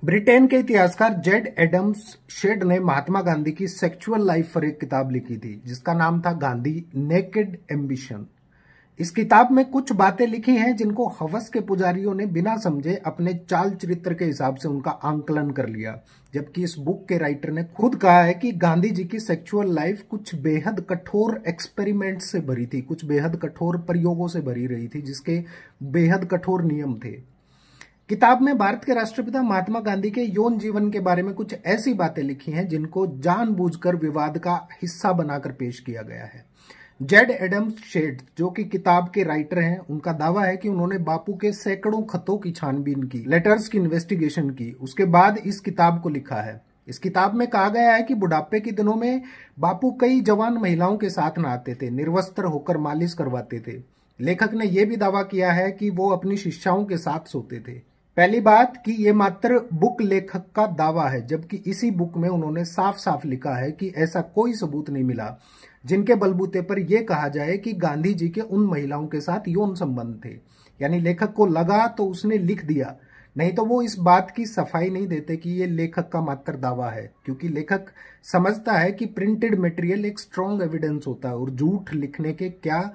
Britain के इतिहासकार Z Adams shade ने महात्मा गांधी की सेक्सुअल लाइफ पर एक किताब लिखी थी जिसका नाम था गांधी नेकेड एम्बिशन। इस किताब में कुछ बातें लिखी हैं जिनको हवस के पुजारियों ने बिना समझे अपने चाल चरित्र के हिसाब से उनका आंकलन कर लिया, जबकि इस बुक के राइटर ने खुद कहा है कि गांधी जी की सेक्सुअल लाइफ कुछ बेहद कठोर एक्सपेरिमेंट से भरी थी, कुछ बेहद कठोर प्रयोगों से भरी रही थी जिसके बेहद कठोर नियम थे। किताब में भारत के राष्ट्रपिता महात्मा गांधी के यौन जीवन के बारे में कुछ ऐसी बातें लिखी हैं जिनको जानबूझकर विवाद का हिस्सा बनाकर पेश किया गया है। जेड एडम्स शेड, जो कि किताब के राइटर हैं, उनका दावा है कि उन्होंने बापू के सैकड़ों खतों की छानबीन की, लेटर्स की इन्वेस्टिगेशन की, उसके बाद इस किताब को लिखा है। इस किताब में कहा गया है कि बुढ़ापे के दिनों में बापू कई जवान महिलाओं के साथ नहाते थे, निर्वस्त्र होकर मालिश करवाते थे। लेखक ने यह भी दावा किया है कि वो अपनी शिष्याओं के साथ सोते थे। पहली बात कि ये मात्र बुक लेखक का दावा है, जबकि इसी बुक में उन्होंने साफ साफ लिखा है कि ऐसा कोई सबूत नहीं मिला जिनके बलबूते पर यह कहा जाए कि गांधी जी के उन महिलाओं के साथ यौन संबंध थे। यानी लेखक को लगा तो उसने लिख दिया, नहीं तो वो इस बात की सफाई नहीं देते कि ये लेखक का मात्र दावा है, क्योंकि लेखक समझता है कि प्रिंटेड मटेरियल एक स्ट्रॉन्ग एविडेंस होता है और झूठ लिखने के क्या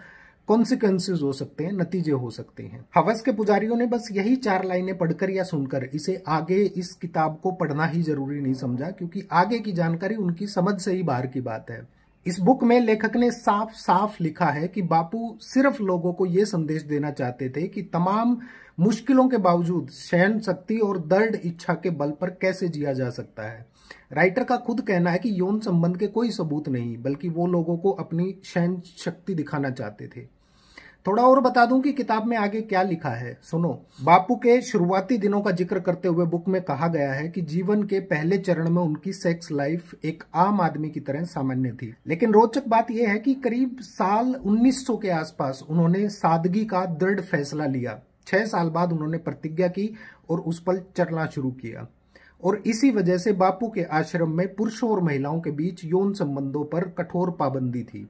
कॉन्सिक्वेंसेज हो सकते हैं, नतीजे हो सकते हैं। हवस के पुजारियों ने बस यही 4 लाइनें पढ़कर या सुनकर इसे आगे इस किताब को पढ़ना ही जरूरी नहीं समझा, क्योंकि आगे की जानकारी उनकी समझ से ही बाहर की बात है। इस बुक में लेखक ने साफ साफ लिखा है कि बापू सिर्फ लोगों को यह संदेश देना चाहते थे कि तमाम मुश्किलों के बावजूद सहन शक्ति और दृढ़ इच्छा के बल पर कैसे जिया जा सकता है। राइटर का खुद कहना है कि यौन संबंध के कोई सबूत नहीं, बल्कि वो लोगों को अपनी सहन शक्ति दिखाना चाहते थे। थोड़ा और बता दूं कि किताब में आगे क्या लिखा है, सुनो। बापू के शुरुआती दिनों का जिक्र करते हुए बुक में कहा गया है कि जीवन के पहले चरण में उनकी सेक्स लाइफ एक आम आदमी की तरह सामान्य थी, लेकिन रोचक बात यह है कि करीब साल 1900 के आसपास उन्होंने सादगी का दृढ़ फैसला लिया। 6 साल बाद उन्होंने प्रतिज्ञा की और उस पर चलना शुरू किया, और इसी वजह से बापू के आश्रम में पुरुषों और महिलाओं के बीच यौन संबंधों पर कठोर पाबंदी थी।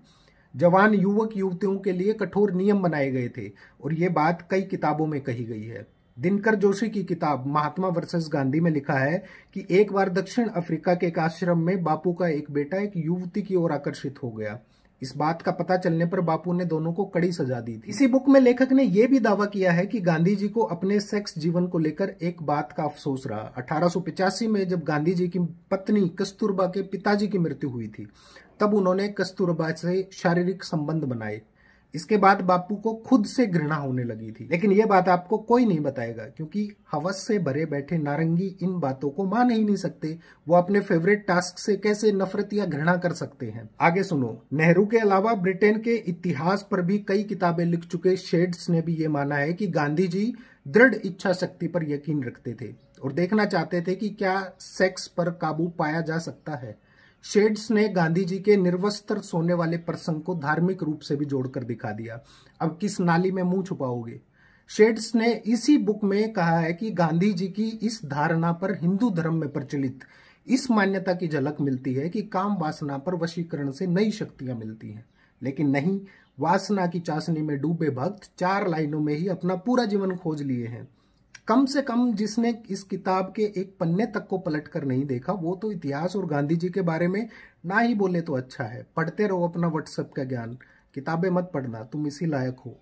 जवान युवक युवतियों के लिए कठोर नियम बनाए गए थे, और ये बात कई किताबों में कही गई है। दिनकर जोशी की किताब महात्मा वर्सेस गांधी में लिखा है कि एक बार दक्षिण अफ्रीका के एक आश्रम में बापू का एक बेटा एक युवती की ओर आकर्षित हो गया। इस बात का पता चलने पर बापू ने दोनों को कड़ी सजा दी थी। इसी बुक में लेखक ने यह भी दावा किया है कि गांधी जी को अपने सेक्स जीवन को लेकर एक बात का अफसोस रहा। 1885 में जब गांधी जी की पत्नी कस्तूरबा के पिताजी की मृत्यु हुई थी, तब उन्होंने कस्तूरबा से शारीरिक संबंध बनाए। इसके बाद बापू को खुद से घृणा होने लगी थी, लेकिन यह बात आपको कोई नहीं बताएगा, क्योंकि हवस से भरे बैठे नारंगी इन बातों को मान ही नहीं सकते। वो अपने फेवरेट टास्क से कैसे नफरत या घृणा कर सकते हैं। आगे सुनो। नेहरू के अलावा ब्रिटेन के इतिहास पर भी कई किताबें लिख चुके शेड्स ने भी ये माना है कि गांधी जी दृढ़ इच्छा शक्ति पर यकीन रखते थे और देखना चाहते थे कि क्या सेक्स पर काबू पाया जा सकता है। शेड्स ने गांधी जी के निर्वस्त्र सोने वाले प्रसंग को धार्मिक रूप से भी जोड़कर दिखा दिया। अब किस नाली में मुंह छुपाओगे। शेड्स ने इसी बुक में कहा है कि गांधी जी की इस धारणा पर हिंदू धर्म में प्रचलित इस मान्यता की झलक मिलती है कि काम वासना पर वशीकरण से नई शक्तियां मिलती हैं, लेकिन नहीं, वासना की चाशनी में डूबे भक्त 4 लाइनों में ही अपना पूरा जीवन खोज लिए हैं। कम से कम जिसने इस किताब के एक पन्ने तक को पलटकर नहीं देखा, वो तो इतिहास और गांधी जी के बारे में ना ही बोले तो अच्छा है। पढ़ते रहो अपना व्हाट्सएप का ज्ञान, किताबें मत पढ़ना, तुम इसी लायक हो।